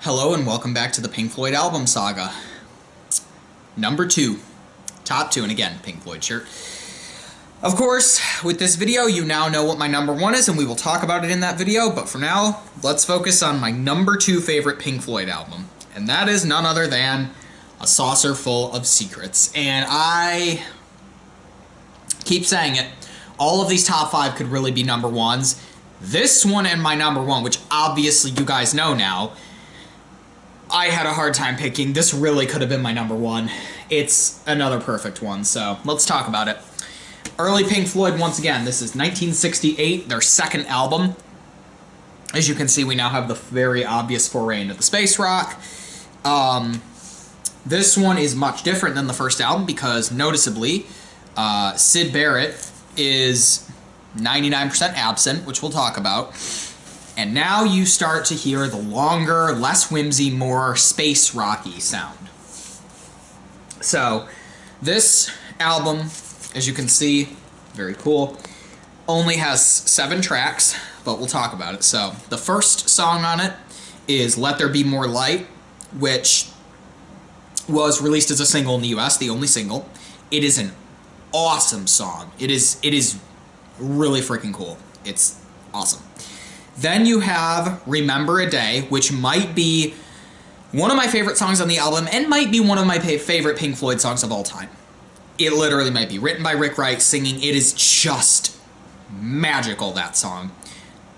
Hello and welcome back to the Pink Floyd album saga. Number 2. Top 2, and again, Pink Floyd shirt. Of course, with this video, you now know what my number 1 is, and we will talk about it in that video, but for now, let's focus on my number 2 favorite Pink Floyd album. And that is none other than A Saucerful of Secrets. And I keep saying it, all of these top 5 could really be number 1s. This one and my number 1, which obviously you guys know now, I had a hard time picking. This really could have been my number 1. It's another perfect one, so let's talk about it. Early Pink Floyd, once again, this is 1968, their second album. As you can see, we now have the very obvious foray into the space rock. This one is much different than the first album because, noticeably, Syd Barrett is 99% absent, which we'll talk about. And now you start to hear the longer, less whimsy, more space rocky sound. So, this album, as you can see, very cool, only has 7 tracks, but we'll talk about it. So, the first song on it is Let There Be More Light, which was released as a single in the US, the only single. It is an awesome song. It is really freaking cool. It's awesome. Then you have Remember a Day, which might be one of my favorite songs on the album and might be one of my favorite Pink Floyd songs of all time. It literally might be. Written by Rick Wright, singing. It is just magical, that song.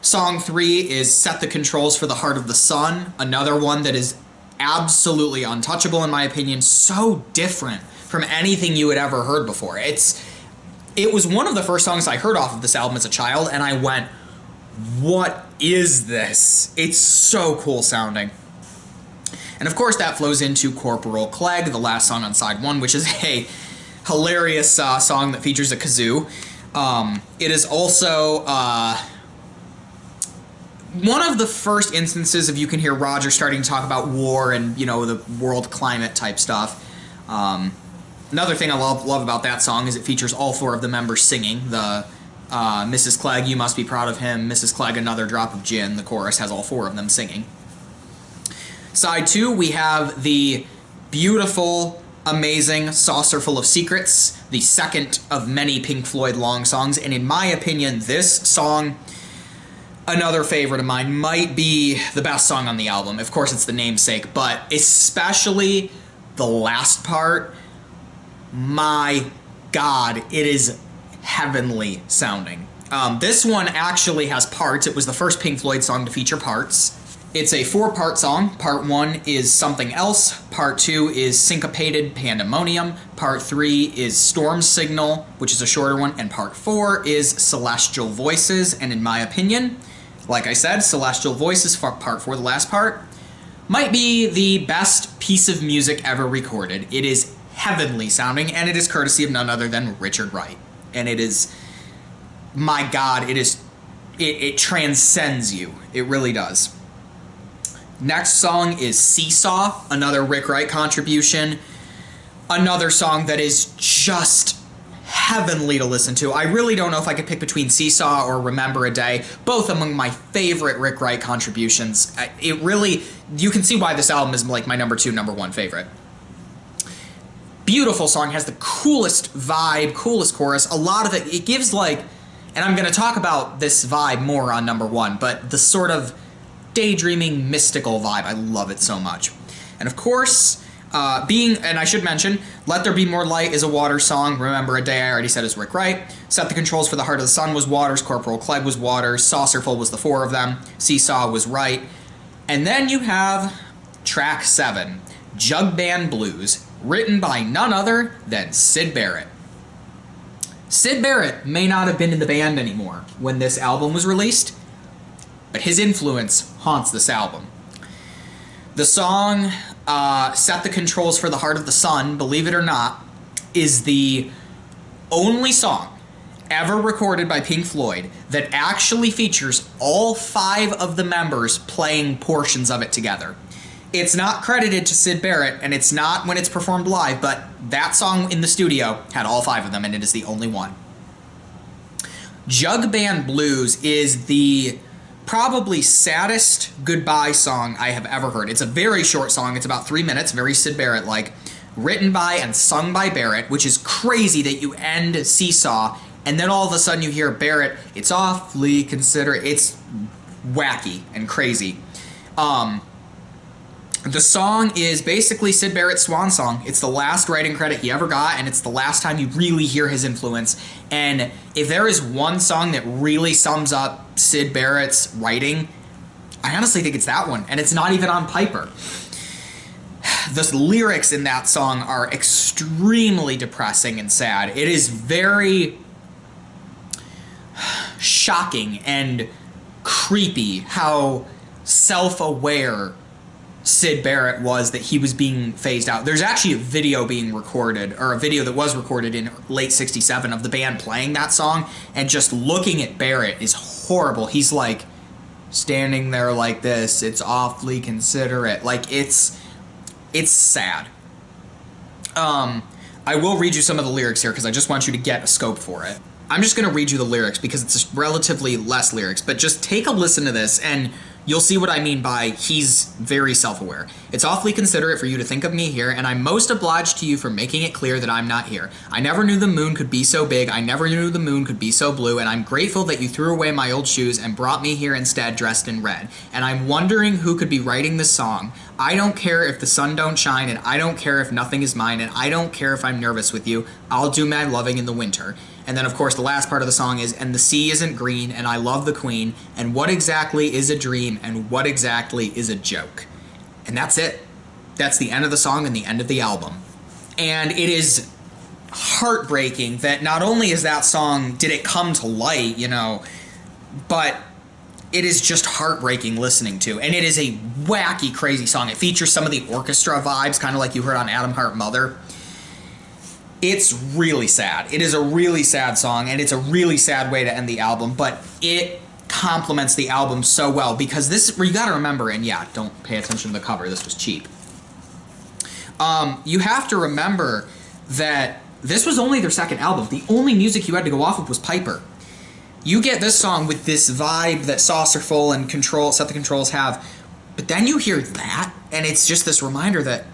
Song 3 is Set the Controls for the Heart of the Sun, another one that is absolutely untouchable in my opinion, so different from anything you had ever heard before. It was one of the first songs I heard off of this album as a child, and I went, what is this? It's so cool sounding. And of course that flows into Corporal Clegg, the last song on side 1, which is a hilarious song that features a kazoo. It is also one of the first instances of you can hear Roger starting to talk about war and, you know, the world climate type stuff. Another thing I love about that song is it features all 4 of the members singing. The Mrs. Clegg, You Must Be Proud of Him, Mrs. Clegg, Another Drop of Gin. The chorus has all 4 of them singing. Side 2, we have the beautiful, amazing Saucerful of Secrets, the second of many Pink Floyd long songs, and in my opinion, this song, another favorite of mine, might be the best song on the album. Of course, it's the namesake, but especially the last part, my God, it is heavenly sounding. This one actually has parts. It was the first Pink Floyd song to feature parts. It's a 4-part song. Part 1 is Something Else. Part 2 is Syncopated Pandemonium. Part 3 is Storm Signal, which is a shorter one. And Part 4 is Celestial Voices. And in my opinion, like I said, Celestial Voices, Part 4, the last part, might be the best piece of music ever recorded. It is heavenly sounding, and it is courtesy of none other than Richard Wright. And it is, my God, it transcends you. It really does. Next song is Seesaw, another Rick Wright contribution. Another song that is just heavenly to listen to. I really don't know if I could pick between Seesaw or Remember a Day, both among my favorite Rick Wright contributions. It really, you can see why this album is like my number 2, number 1 favorite. Beautiful song, has the coolest vibe, coolest chorus. A lot of it gives like, and I'm going to talk about this vibe more on number 1, but the sort of daydreaming, mystical vibe. I love it so much. And of course, and I should mention, Let There Be More Light is a Waters song. Remember a Day, I already said, is Rick Wright. Set the Controls for the Heart of the Sun was Waters. Corporal Clegg was Waters. Saucerful was the 4 of them. Seesaw was Wright. And then you have track 7, Jug Band Blues, written by none other than Syd Barrett. Syd Barrett may not have been in the band anymore when this album was released, but his influence haunts this album. The song Set the Controls for the Heart of the Sun, believe it or not, is the only song ever recorded by Pink Floyd that actually features all 5 of the members playing portions of it together. It's not credited to Syd Barrett, and it's not when it's performed live, but that song in the studio had all 5 of them, and it is the only one. Jug Band Blues is the probably saddest goodbye song I have ever heard. It's a very short song. It's about 3 minutes, very Syd Barrett-like, written by and sung by Barrett, which is crazy that you end Seesaw, and then all of a sudden you hear Barrett, it's awfully considerate. It's wacky and crazy. The song is basically Syd Barrett's swan song. It's the last writing credit he ever got, and it's the last time you really hear his influence. And if there is one song that really sums up Syd Barrett's writing, I honestly think it's that one, and it's not even on Piper. The lyrics in that song are extremely depressing and sad. It is very shocking and creepy how self-aware Syd Barrett was that he was being phased out. There's actually a video being recorded, or a video that was recorded in late 67 of the band playing that song, and just looking at Barrett is horrible. He's like standing there like this, it's awfully considerate. Like, it's sad. I will read you some of the lyrics here because I just want you to get a scope for it. I'm just going to read you the lyrics because it's relatively less lyrics, but just take a listen to this and you'll see what I mean by he's very self-aware. It's awfully considerate for you to think of me here, and I'm most obliged to you for making it clear that I'm not here. I never knew the moon could be so big, I never knew the moon could be so blue, and I'm grateful that you threw away my old shoes and brought me here instead dressed in red. And I'm wondering who could be writing this song. I don't care if the sun don't shine, and I don't care if nothing is mine, and I don't care if I'm nervous with you. I'll do my loving in the winter. And then, of course, the last part of the song is, and the sea isn't green, and I love the queen, and what exactly is a dream, and what exactly is a joke? And that's it. That's the end of the song and the end of the album. And it is heartbreaking that not only is that song, did it come to light, you know, but it is just heartbreaking listening to. And it is a wacky, crazy song. It features some of the orchestra vibes, kind of like you heard on Atom Heart Mother. It's really sad. It is a really sad song, and it's a really sad way to end the album, but it complements the album so well because this, you gotta remember, and yeah, don't pay attention to the cover, this was cheap. You have to remember that this was only their second album. The only music you had to go off of was Piper. You get this song with this vibe that Saucerful and Set the Controls have, but then you hear that, and it's just this reminder that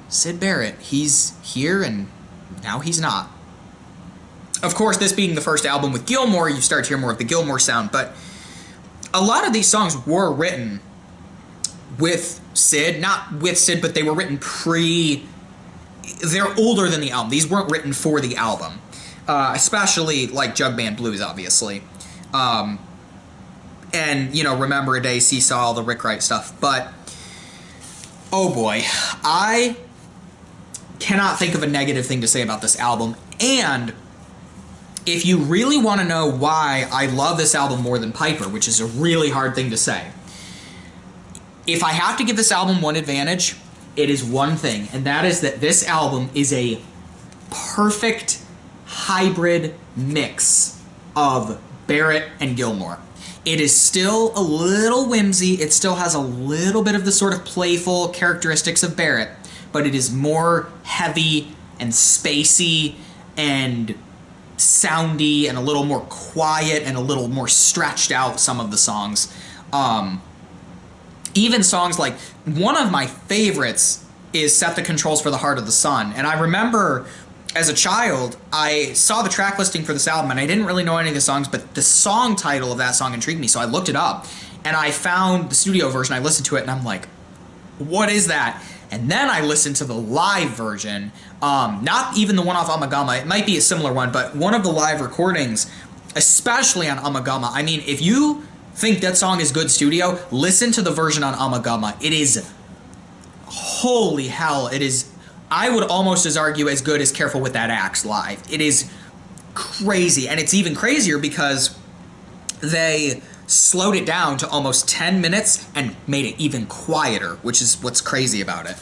Syd Barrett, he's here and now he's not. Of course, this being the first album with Gilmour, you start to hear more of the Gilmour sound, but a lot of these songs were written with Syd, not with Syd, but they were written they're older than the album. These weren't written for the album, especially like Jug Band Blues, obviously. And, you know, Remember a Day, Seesaw, all the Rick Wright stuff, but oh boy, I cannot think of a negative thing to say about this album. And if you really want to know why I love this album more than Piper, which is a really hard thing to say, if I have to give this album one advantage, it is one thing, and that is that this album is a perfect hybrid mix of Barrett and Gilmour. It is still a little whimsy, it still has a little bit of the sort of playful characteristics of Barrett, but it is more heavy and spacey and soundy and a little more quiet and a little more stretched out, some of the songs. Even songs like, one of my favorites is Set the Controls for the Heart of the Sun. And I remember as a child, I saw the track listing for this album and I didn't really know any of the songs, but the song title of that song intrigued me, so I looked it up and I found the studio version. I listened to it and I'm like, what is that? And then I listened to the live version, not even the one off Amagama. It might be a similar one, but one of the live recordings, especially on Amagama. I mean, if you think that song is good studio, listen to the version on Amagama. It is, holy hell, it is, I would almost as argue as good as Careful with That Axe live. It is crazy, and it's even crazier because they slowed it down to almost 10 minutes and made it even quieter, which is what's crazy about it.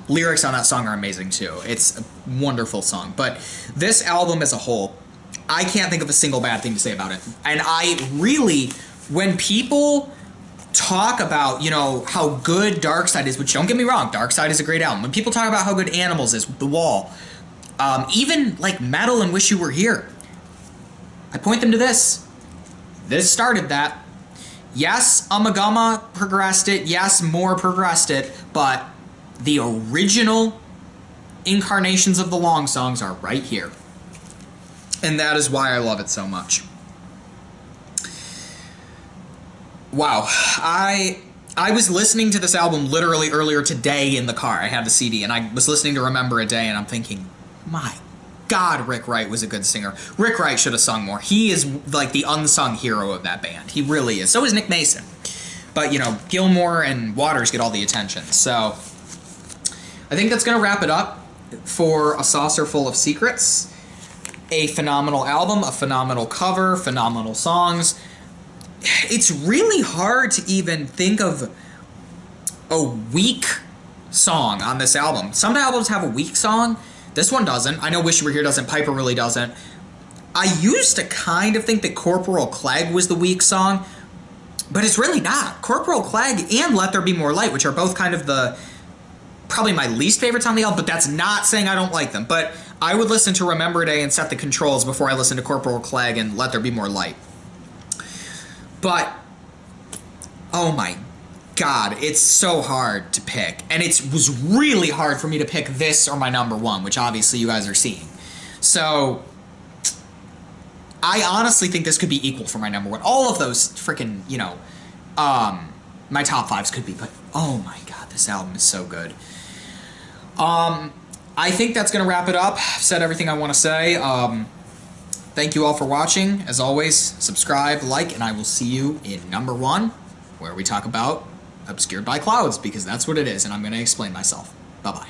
Lyrics on that song are amazing too. It's a wonderful song. But this album as a whole, I can't think of a single bad thing to say about it. And I really, when people talk about, you know, how good Dark Side is, which don't get me wrong, Dark Side is a great album. When people talk about how good Animals is, The Wall, even like Metal and Wish You Were Here, I point them to this. This started that. Yes, Amagama progressed it. Yes, Moore progressed it. But the original incarnations of the long songs are right here. And that is why I love it so much. Wow. I was listening to this album literally earlier today in the car. I had the CD, and I was listening to Remember a Day, and I'm thinking, my God, Rick Wright was a good singer. Rick Wright should have sung more. He is like the unsung hero of that band. He really is. So is Nick Mason. But, you know, Gilmour and Waters get all the attention. So I think that's going to wrap it up for A Saucerful of Secrets. A phenomenal album, a phenomenal cover, phenomenal songs. It's really hard to even think of a weak song on this album. Some albums have a weak song. This one doesn't. I know Wish You Were Here doesn't. Piper really doesn't. I used to kind of think that Corporal Clegg was the weak song, but it's really not. Corporal Clegg and Let There Be More Light, which are both kind of probably my least favorites on the album, but that's not saying I don't like them. But I would listen to Remember a Day and Set the Controls before I listen to Corporal Clegg and Let There Be More Light. But, oh my God, it's so hard to pick. And it was really hard for me to pick this or my number one, which obviously you guys are seeing. So, I honestly think this could be equal for my number one. All of those freaking, you know, my top fives could be, but oh my God, this album is so good. I think that's going to wrap it up. I've said everything I want to say. Thank you all for watching. As always, subscribe, like, and I will see you in number one, where we talk about Obscured by Clouds, because that's what it is, and I'm going to explain myself. Bye-bye.